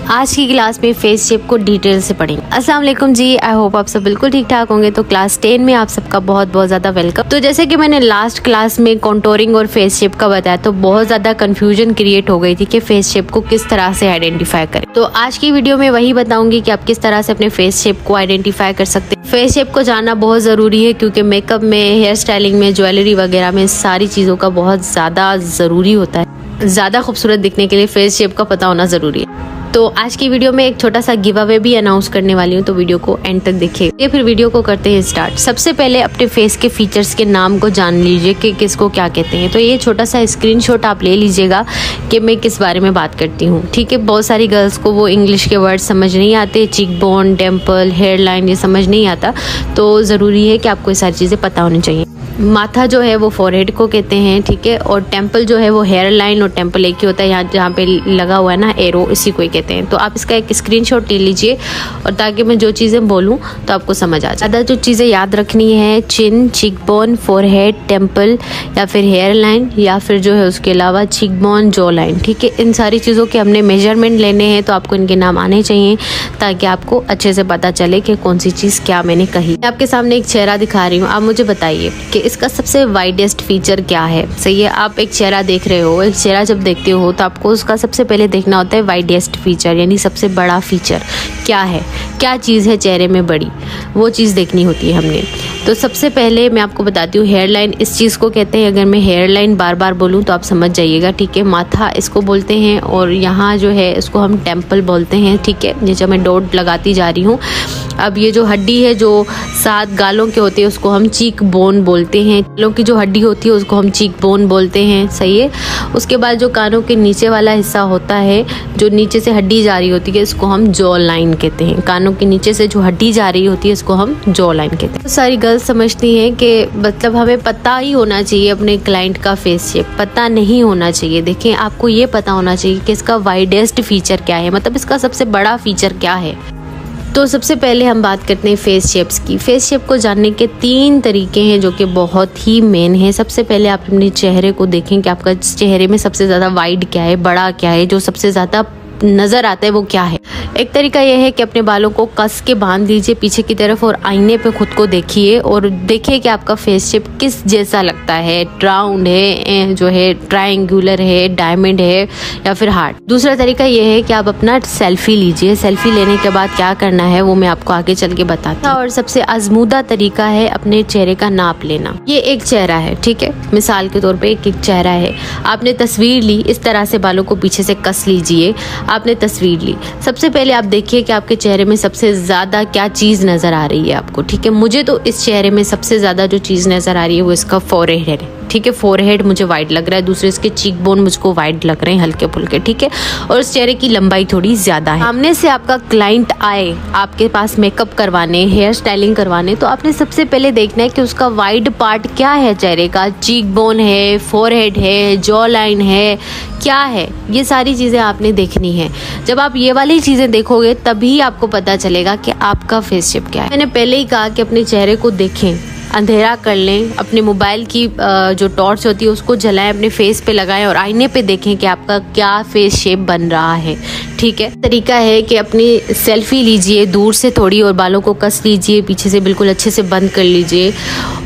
आज की क्लास में फेस शेप को डिटेल से पढ़ेंगे। अस्सलाम वालेकुम जी, आई होप आप सब बिल्कुल ठीक ठाक होंगे। तो क्लास 10 में आप सबका बहुत बहुत ज़्यादा वेलकम। तो जैसे कि मैंने लास्ट क्लास में कॉन्टोरिंग और फेस शेप का बताया, तो बहुत ज़्यादा कन्फ्यूजन क्रिएट हो गई थी कि फेस शेप को किस तरह से आइडेंटिफाई करें। तो आज की वीडियो में वही बताऊंगी कि आप किस तरह से अपने फेस शेप को आइडेंटिफाई कर सकते हैं। फेस शेप को जानना बहुत ज़रूरी है क्योंकि मेकअप में, हेयर स्टाइलिंग में, ज्वेलरी वगैरह में सारी चीज़ों का बहुत ज़्यादा ज़रूरी होता है। ज़्यादा खूबसूरत दिखने के लिए फेस शेप का पता होना ज़रूरी है। तो आज की वीडियो में एक छोटा सा गिव अवे भी अनाउंस करने वाली हूँ, तो वीडियो को एंड तक देखिए। फिर वीडियो को करते हैं स्टार्ट। सबसे पहले अपने फेस के फीचर्स के नाम को जान लीजिए कि किसको क्या कहते हैं। तो ये छोटा सा स्क्रीनशॉट आप ले लीजिएगा कि मैं किस बारे में बात करती हूँ। ठीक है, बहुत सारी गर्ल्स को वो इंग्लिश के वर्ड समझ नहीं आते, cheekbone, temple, hairline, ये समझ नहीं आता, तो ज़रूरी है कि आपको ये सारी चीज़ें पता होनी चाहिए। माथा जो है वो फोरहेड को कहते हैं, ठीक है, और टेम्पल जो है वो हेयर लाइन, और टेम्पल एक ही होता है, यहाँ जहाँ पे लगा हुआ है ना एरो, इसी को ही कहते हैं। तो आप इसका एक स्क्रीनशॉट ले लीजिए, और ताकि मैं जो चीज़ें बोलूँ तो आपको समझ आ जाए। ज़्यादा जो चीज़ें याद रखनी है, चिन, चीक बोन, फोरहेड, टेम्पल, या फिर हेयर लाइन, या फिर जो है उसके अलावा चीक बोन, जॉ लाइन, ठीक है। इन सारी चीज़ों के हमने मेजरमेंट लेने हैं, तो आपको इनके नाम आने चाहिए ताकि आपको अच्छे से पता चले कि कौन सी चीज़ क्या मैंने कही। मैं आपके सामने एक चेहरा दिखा रही हूँ, आप मुझे बताइए कि इसका सबसे वाइडेस्ट फीचर क्या है। सही है, आप एक चेहरा देख रहे हो, एक चेहरा जब देखते हो तो आपको उसका सबसे पहले देखना होता है वाइडेस्ट फीचर, यानी सबसे बड़ा फीचर क्या है, क्या चीज़ है चेहरे में बड़ी, वो चीज़ देखनी होती है हमने। तो सबसे पहले मैं आपको बताती हूँ, हेयर लाइन इस चीज़ को कहते हैं। अगर मैं हेयर लाइन बार बार बोलूँ तो आप समझ जाइएगा, ठीक है। माथा इसको बोलते हैं, और यहाँ जो है इसको हम टेम्पल बोलते हैं, ठीक है। जैसे मैं डॉट लगाती जा रही हूँ। अब ये जो हड्डी है जो 7 गालों के होते हैं उसको हम चीक बोन बोलते हैं। गालों की जो हड्डी होती है उसको हम चीक बोन बोलते हैं, सही है। उसके बाद जो कानों के नीचे वाला हिस्सा होता है, जो नीचे से हड्डी जा रही होती है, इसको हम जॉ लाइन कहते हैं। कानों के नीचे से जो हड्डी जा रही होती है इसको हम जॉ लाइन कहते हैं। तो सारी गर्ल्स समझती हैं कि मतलब हमें पता ही होना चाहिए अपने क्लाइंट का फेस शेप, पता नहीं होना चाहिए। देखें, आपको ये पता होना चाहिए कि इसका वाइडेस्ट फीचर क्या है, मतलब इसका सबसे बड़ा फीचर क्या है। तो सबसे पहले हम बात करते हैं फेस शेप्स की। फेस शेप को जानने के 3 तरीके हैं जो कि बहुत ही मेन है। सबसे पहले आप अपने चेहरे को देखें कि आपका चेहरे में सबसे ज़्यादा वाइड क्या है, बड़ा क्या है, जो सबसे ज़्यादा नज़र आता है वो क्या है। एक तरीका यह है कि अपने बालों को कस के बांध लीजिए पीछे की तरफ, और आईने पे खुद को देखिए और देखिए कि आपका फेस शेप किस जैसा लगता है। राउंड है, जो है ट्रायंगुलर है, डायमंड है, या फिर हार्ट। दूसरा तरीका यह है कि आप अपना सेल्फी लीजिए। सेल्फी लेने के बाद क्या करना है वो मैं आपको आगे चल के बताती हूँ। और सबसे आजमूदा तरीका है अपने चेहरे का नाप लेना। ये एक चेहरा है, ठीक है, मिसाल के तौर पर एक चेहरा है। आपने तस्वीर ली, इस तरह से बालों को पीछे से कस लीजिए। आपने तस्वीर ली, सबसे पहले आप देखिए कि आपके चेहरे में सबसे ज़्यादा क्या चीज़ नज़र आ रही है आपको, ठीक है। मुझे तो इस चेहरे में सबसे ज़्यादा जो चीज़ नज़र आ रही है वो इसका फोरहेड है, ठीक है। फोरहेड मुझे वाइड लग रहा है, दूसरे इसके चीक बोन मुझको वाइड लग रहे हैं, हल्के फुल्के, ठीक है। और इस चेहरे की लंबाई थोड़ी ज़्यादा है। सामने से आपका क्लाइंट आए आपके पास मेकअप करवाने, हेयर स्टाइलिंग करवाने, तो आपने सबसे पहले देखना है कि उसका वाइड पार्ट क्या है चेहरे का। चीक बोन है, फोरहेड है, जॉ लाइन है, क्या है, ये सारी चीज़ें आपने देखनी है। जब आप ये वाली चीज़ें देखोगे तभी आपको पता चलेगा कि आपका फेस शेप क्या है। मैंने पहले ही कहा कि अपने चेहरे को देखें, अंधेरा कर लें, अपने मोबाइल की जो टॉर्च होती है उसको जलाएं, अपने फेस पे लगाएं और आईने पे देखें कि आपका क्या फेस शेप बन रहा है, ठीक है। तरीका है कि अपनी सेल्फी लीजिए दूर से थोड़ी, और बालों को कस लीजिए पीछे से, बिल्कुल अच्छे से बंद कर लीजिए।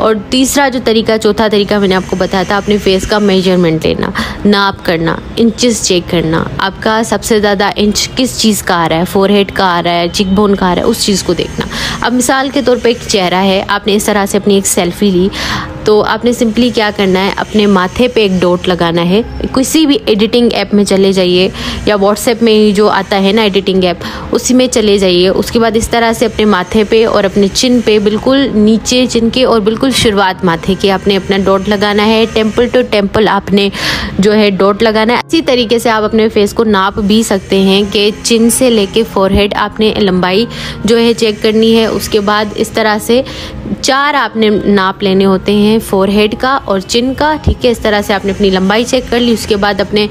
और तीसरा जो तरीका, चौथा तरीका मैंने आपको बताया था, अपने फेस का मेजरमेंट लेना, नाप करना, इंचेस चेक करना। आपका सबसे ज़्यादा इंच किस चीज़ का आ रहा है, फोरहेड का आ रहा है, चिक बोन का आ रहा है, उस चीज़ को देखना। अब मिसाल के तौर पे एक चेहरा है, आपने इस तरह से अपनी एक सेल्फी ली, तो आपने सिंपली क्या करना है, अपने माथे पे एक डॉट लगाना है। किसी भी एडिटिंग ऐप में चले जाइए, या व्हाट्सएप में ही जो आता है ना एडिटिंग ऐप, उसी में चले जाइए। उसके बाद इस तरह से अपने माथे पे और अपने चिन पे, बिल्कुल नीचे चिन के और बिल्कुल शुरुआत माथे के, आपने अपना डॉट लगाना है। टेम्पल टू टेम्पल आपने जो है डॉट लगाना है। इसी तरीके से आप अपने फेस को नाप भी सकते हैं कि चिन से लेके फोरहेड आपने लंबाई जो है चेक करनी है। उसके बाद इस तरह से 4 आपने नाप लेने होते हैं हैं फोरहेड का और चिन का, ठीक है। इस तरह से आपने अपनी लंबाई चेक कर ली। उसके बाद अपने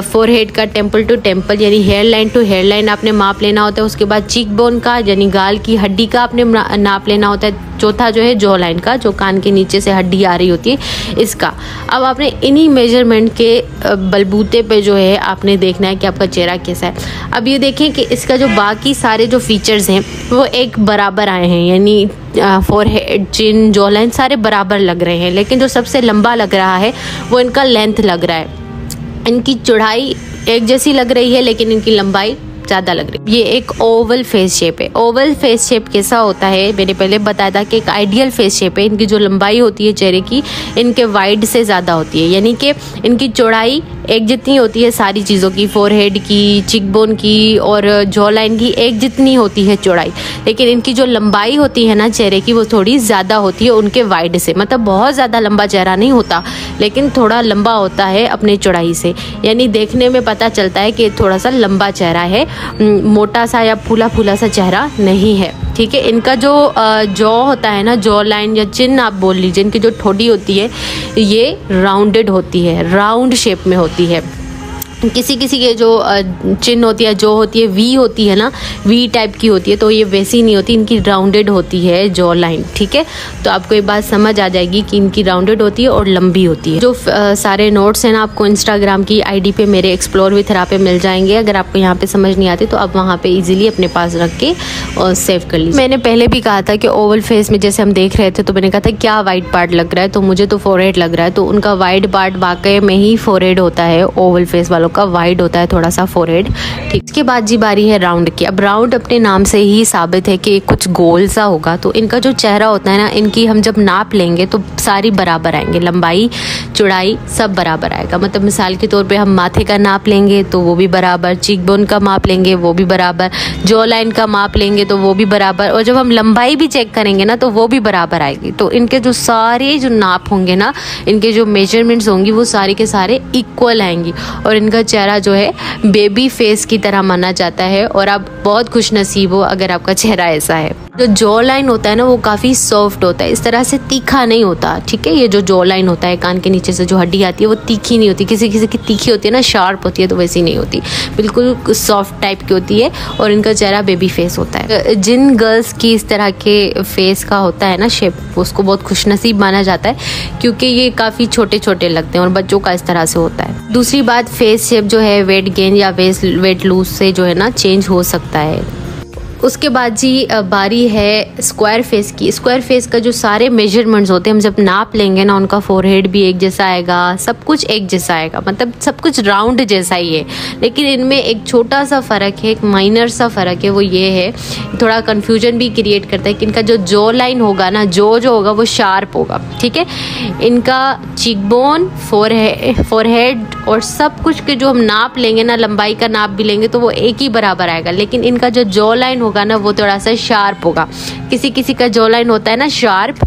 फोरहेड का टेम्पल टू टेम्पल यानी hairline to hairline आपने माप लेना होता है। उसके बाद चीक बोन का यानी गाल की हड्डी का आपने नाप लेना होता है। चौथा जो है जॉ लाइन का, जो कान के नीचे से हड्डी आ रही होती है, इसका। अब आपने इन्हीं मेजरमेंट के बलबूते पे जो है आपने देखना है कि आपका चेहरा कैसा है। अब ये देखें कि इसका जो बाकी सारे जो फीचर्स हैं वो एक बराबर आए हैं, यानी फोरहेड, चिन, जॉ लाइन सारे बराबर लग रहे हैं। लेकिन जो सबसे लंबा लग रहा है वो इनका लेंथ लग रहा है। इनकी चौड़ाई एक जैसी लग रही है लेकिन इनकी लंबाई ज़्यादा लग रही है। ये एक ओवल फेस शेप है। ओवल फेस शेप कैसा होता है, मैंने पहले बताया था कि एक आइडियल फेस शेप है। इनकी जो लंबाई होती है चेहरे की, इनके वाइड से ज़्यादा होती है, यानी कि इनकी चौड़ाई एक जितनी होती है सारी चीज़ों की, फोरहेड की, चिकबोन की और जॉ लाइन की एक जितनी होती है चौड़ाई। लेकिन इनकी जो लंबाई होती है ना चेहरे की, वो थोड़ी ज़्यादा होती है उनके वाइड से। मतलब बहुत ज़्यादा लंबा चेहरा नहीं होता, लेकिन थोड़ा लंबा होता है अपने चौड़ाई से, यानी देखने में पता चलता है कि थोड़ा सा लंबा चेहरा है, मोटा सा या फूला फूला सा चेहरा नहीं है, ठीक है। इनका जो जॉ होता है ना, जॉ लाइन या चिन आप बोल लीजिए, इनकी जो ठोड़ी होती है ये राउंडेड होती है, राउंड शेप में होती है। किसी किसी के जो चिन होती है, जो होती है वी होती है ना, वी टाइप की होती है, तो ये वैसी नहीं होती, इनकी राउंडेड होती है जॉ लाइन, ठीक है। तो आपको ये बात समझ आ जाएगी कि इनकी राउंडेड होती है और लंबी होती है। जो सारे नोट्स हैं ना आपको इंस्टाग्राम की आईडी पे मेरे एक्सप्लोर विथ थेरा पे मिल जाएंगे। अगर आपको यहाँ पे समझ नहीं आती तो आप वहाँ पे इजीली अपने पास रख के और सेव कर लीजिए। मैंने पहले भी कहा था कि ओवल फेस में जैसे हम देख रहे थे तो मैंने कहा था क्या वाइड पार्ट लग रहा है, तो मुझे तो फोरहेड लग रहा है। तो उनका वाइड पार्ट वाकई में ही फोरहेड होता है, ओवल फेस वालों का वाइड होता है थोड़ा सा फोरहेड, ठीक। इसके बाद जी बारी है राउंड की। अब राउंड अपने नाम से ही साबित है कि कुछ गोल सा होगा। तो इनका जो चेहरा होता है ना, इनकी हम जब नाप लेंगे तो सारी बराबर आएंगे, लंबाई चौड़ाई सब बराबर आएगा। मतलब मिसाल के तौर पे हम माथे का नाप लेंगे तो वो भी बराबर, चीक बोन का माप लेंगे वो भी बराबर, जॉ लाइन का माप लेंगे तो वो भी बराबर, और जब हम लंबाई भी चेक करेंगे ना तो वो भी बराबर आएगी। तो इनके जो सारे जो नाप होंगे ना, इनके जो मेजरमेंट्स होंगी वो सारे के सारे इक्वल आएंगी। और इनका चेहरा जो है बेबी फेस की तरह माना जाता है, और आप बहुत खुश नसीब हो अगर आपका चेहरा ऐसा है। जो जॉ लाइन होता है ना वो काफ़ी सॉफ्ट होता है, इस तरह से तीखा नहीं होता, ठीक है। ये जो जॉ लाइन होता है, कान के नीचे से जो हड्डी आती है वो तीखी नहीं होती, किसी किसी की तीखी होती है ना, शार्प होती है, तो वैसी नहीं होती, बिल्कुल सॉफ्ट टाइप की होती है। और इनका चेहरा बेबी फेस होता है। जिन गर्ल्स की इस तरह के फेस का होता है ना शेप, उसको बहुत खुशनसीब माना जाता है, क्योंकि ये काफ़ी छोटे छोटे लगते हैं और बच्चों का इस तरह से होता है। दूसरी बात, फेस शेप जो है वेट गेन या वेट लूज से जो है ना चेंज हो सकता है। उसके बाद जी बारी है स्क्वायर फेस की। स्क्वायर फेस का जो सारे मेजरमेंट्स होते हैं हम जब नाप लेंगे ना, उनका फोरहेड भी एक जैसा आएगा, सब कुछ एक जैसा आएगा, मतलब सब कुछ राउंड जैसा ही है। लेकिन इनमें एक छोटा सा फ़र्क है, एक माइनर सा फ़र्क है, वो ये है, थोड़ा कन्फ्यूजन भी क्रिएट करता है कि इनका जो जॉ लाइन होगा ना, जो होगा वो शार्प होगा, ठीक है। इनका चीकबोन, फोरहेड और सब कुछ के जो हम नाप लेंगे ना, लंबाई का नाप भी लेंगे तो वो एक ही बराबर आएगा। लेकिन इनका जो जॉ लाइन होगा ना वो थोड़ा सा शार्प होगा। किसी किसी का जॉ लाइन होता है ना शार्प,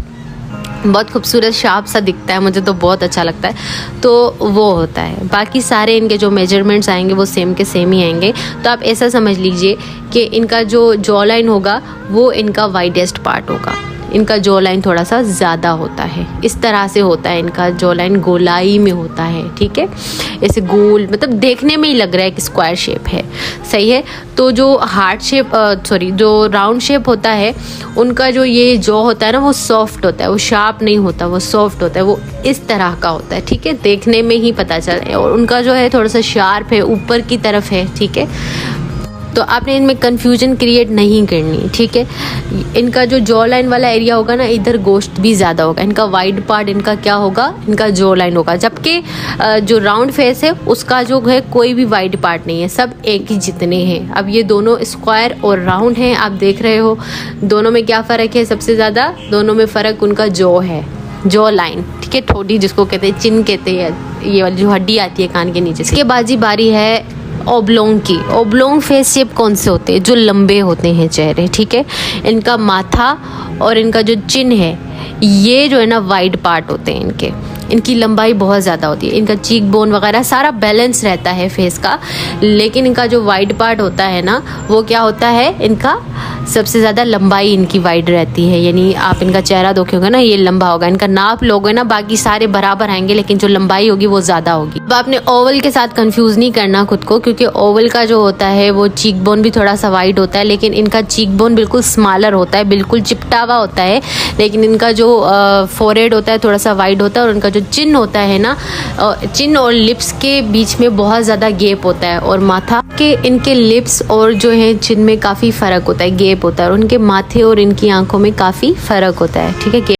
बहुत खूबसूरत शार्प सा दिखता है, मुझे तो बहुत अच्छा लगता है, तो वो होता है। बाकी सारे इनके जो मेजरमेंट्स आएंगे वो सेम के सेम ही आएंगे। तो आप ऐसा समझ लीजिए कि इनका जो जॉ लाइन होगा वो इनका वाइडेस्ट पार्ट होगा, इनका जॉ लाइन थोड़ा सा ज़्यादा होता है, इस तरह से होता है। इनका जॉ लाइन गोलाई में होता है, ठीक है, ऐसे गोल, मतलब देखने में ही लग रहा है कि स्क्वायर शेप है, सही है। तो जो हार्ट शेप जो राउंड शेप होता है, उनका जो ये जॉ होता है ना वो सॉफ्ट होता है, वो शार्प नहीं होता, वो सॉफ्ट होता है, वो इस तरह का होता है, ठीक है, देखने में ही पता चल रहा है। और उनका जो है थोड़ा सा शार्प है, ऊपर की तरफ है, ठीक है। तो आपने इनमें कन्फ्यूजन क्रिएट नहीं करनी, ठीक है। इनका जो जॉ लाइन वाला एरिया होगा ना, इधर गोश्त भी ज़्यादा होगा। इनका वाइड पार्ट इनका क्या होगा, इनका जॉ लाइन होगा। जबकि जो राउंड फेस है उसका जो है कोई भी वाइड पार्ट नहीं है, सब एक ही जितने हैं। अब ये दोनों स्क्वायर और राउंड हैं, आप देख रहे हो दोनों में क्या फ़र्क है। सबसे ज़्यादा दोनों में फ़र्क उनका जॉ है, जॉ लाइन, ठीक है, ठोड़ी जिसको कहते हैं, चिन कहते हैं, ये वाली जो हड्डी आती है कान के नीचे से। इसके बाद जी बारी है ओब्लोंग की। ओब्लोंग फेस शेप कौन से होते हैं, जो लंबे होते हैं चेहरे, ठीक है। इनका माथा और इनका जो चिन है ये जो है ना वाइड पार्ट होते हैं इनके, इनकी लंबाई बहुत ज़्यादा होती है, इनका चीक बोन वगैरह सारा बैलेंस रहता है फेस का। लेकिन इनका जो वाइड पार्ट होता है ना, वो क्या होता है, इनका सबसे ज़्यादा लंबाई इनकी वाइड रहती है। यानी आप इनका चेहरा देखोगे ना, ये लंबा होगा, इनका नाप लोगे ना, बाकी सारे बराबर आएंगे, लेकिन जो लंबाई होगी वो ज़्यादा होगी। अब आपने ओवल के साथ कंफ्यूज नहीं करना खुद को, क्योंकि ओवल का जो होता है वो चीक बोन भी थोड़ा सा वाइड होता है, लेकिन इनका चीक बोन बिल्कुल स्मॉलर होता है, बिल्कुल चिपटा हुआ होता है। लेकिन इनका जो फोरहेड होता है थोड़ा सा वाइड होता है, और उनका जो चिन होता है ना, चिन और लिप्स के बीच में बहुत ज़्यादा गैप होता है, और माथा के इनके लिप्स और जो है चिन में काफ़ी फ़र्क होता है, गैप होता है, और उनके माथे और इनकी आंखों में काफ़ी फ़र्क होता है। ठीक है।